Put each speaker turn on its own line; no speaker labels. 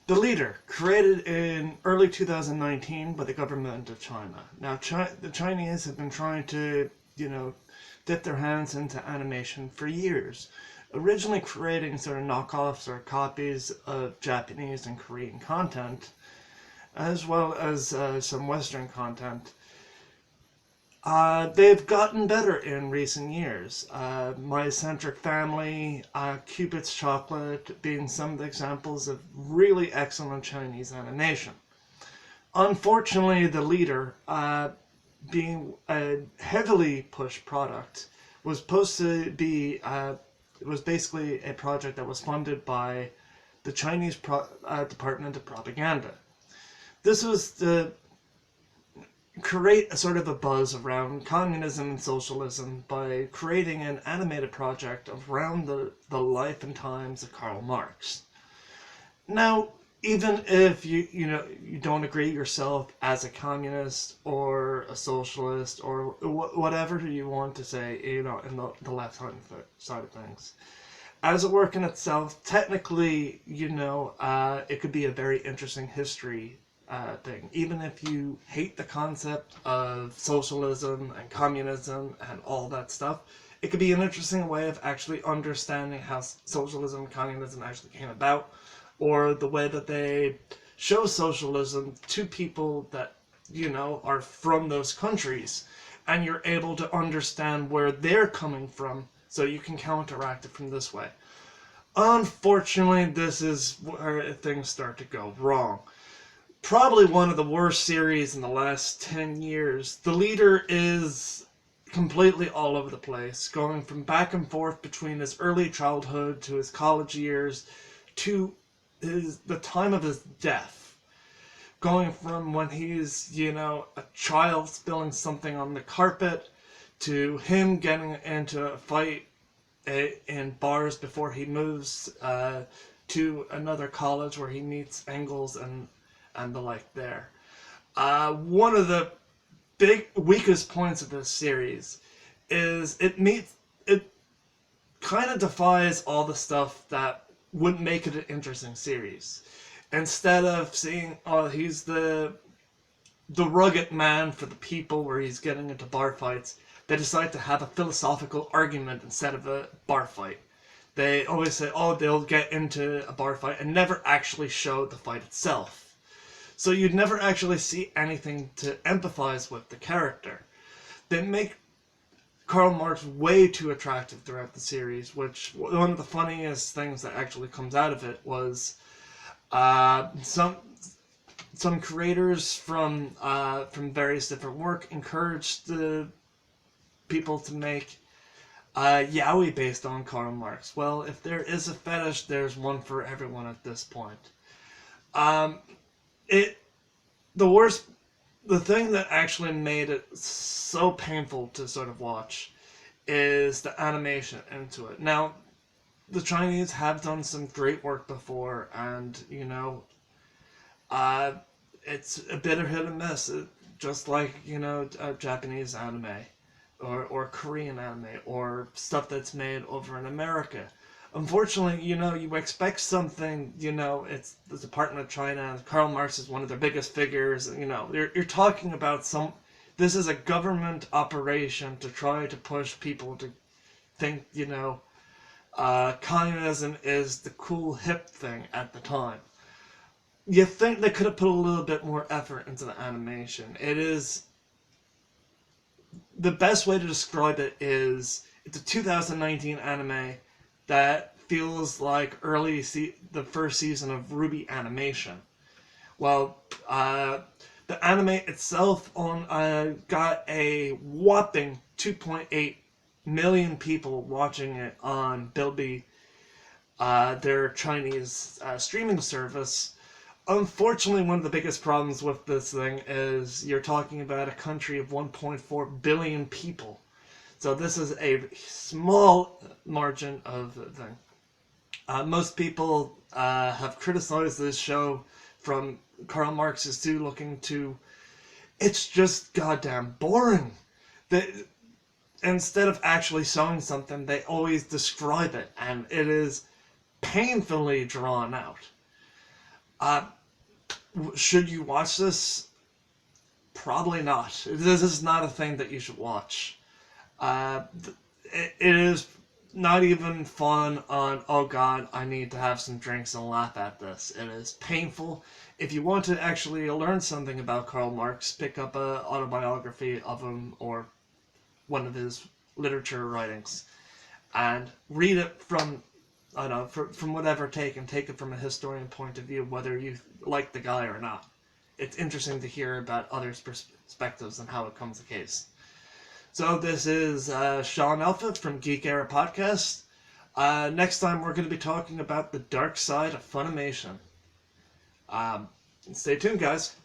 The Leader, created in early 2019 by the government of China. Now, the Chinese have been trying to, dip their hands into animation for years. Originally creating sort of knockoffs or copies of Japanese and Korean content, as well as some Western content. They've gotten better in recent years. My Eccentric Family, Cupid's Chocolate being some of the examples of really excellent Chinese animation. Unfortunately, The Leader, being a heavily pushed product, was supposed to be, it was basically a project that was funded by the Chinese Department of Propaganda. This was to create a sort of a buzz around communism and socialism by creating an animated project around the life and times of Karl Marx. Now, even if you don't agree yourself as a communist or a socialist or whatever you want to say, in the left-hand side of things, as a work in itself, technically, it could be a very interesting history thing. Even if you hate the concept of socialism and communism and all that stuff, it could be an interesting way of actually understanding how socialism and communism actually came about, or the way that they show socialism to people that, are from those countries, and you're able to understand where they're coming from, so you can counteract it from this way. Unfortunately, this is where things start to go wrong. Probably one of the worst series in the last 10 years. The Leader is completely all over the place, going from back and forth between his early childhood to his college years to the time of his death. Going from when he's, a child spilling something on the carpet to him getting into a fight in bars before he moves to another college where he meets Engels and the like there. One of the big weakest points of this series is it kind of defies all the stuff that would make it an interesting series. Instead of seeing, he's the rugged man for the people where he's getting into bar fights, they decide to have a philosophical argument instead of a bar fight. They always say, they'll get into a bar fight and never actually show the fight itself. So you'd never actually see anything to empathize with the character. They make Karl Marx way too attractive throughout the series, which one of the funniest things that actually comes out of it was some creators from various different work encouraged the people to make yoai based on Karl Marx. Well, if there is a fetish, there's one for everyone at this point. The thing that actually made it so painful to sort of watch is the animation into it. Now, the Chinese have done some great work before, and, it's a bit of hit and miss, just like, Japanese anime, or Korean anime, or stuff that's made over in America. Unfortunately, you expect something, it's the Department of China, Karl Marx is one of their biggest figures, you're talking about this is a government operation to try to push people to think, communism is the cool hip thing at the time. You think they could have put a little bit more effort into the animation. The best way to describe it is, it's a 2019 anime that feels like the first season of Ruby Animation. Well, the anime itself got a whopping 2.8 million people watching it on Bilby, their Chinese streaming service. Unfortunately, one of the biggest problems with this thing is you're talking about a country of 1.4 billion people. So this is a small margin of the thing. Most people have criticized this show, from Karl Marx's to looking to, it's just goddamn boring. Instead of actually showing something, they always describe it, and it is painfully drawn out. Should you watch this? Probably not. This is not a thing that you should watch. It is not even fun on, oh god, I need to have some drinks and laugh at this. It is painful. If you want to actually learn something about Karl Marx, pick up a autobiography of him or one of his literature writings and read it from, I don't know, from whatever take, and take it from a historian point of view, whether you like the guy or not. It's interesting to hear about others' perspectives and how it comes the case. So this is Sean Alpha from Geek Era Podcast. Next time we're going to be talking about the dark side of Funimation. Stay tuned, guys.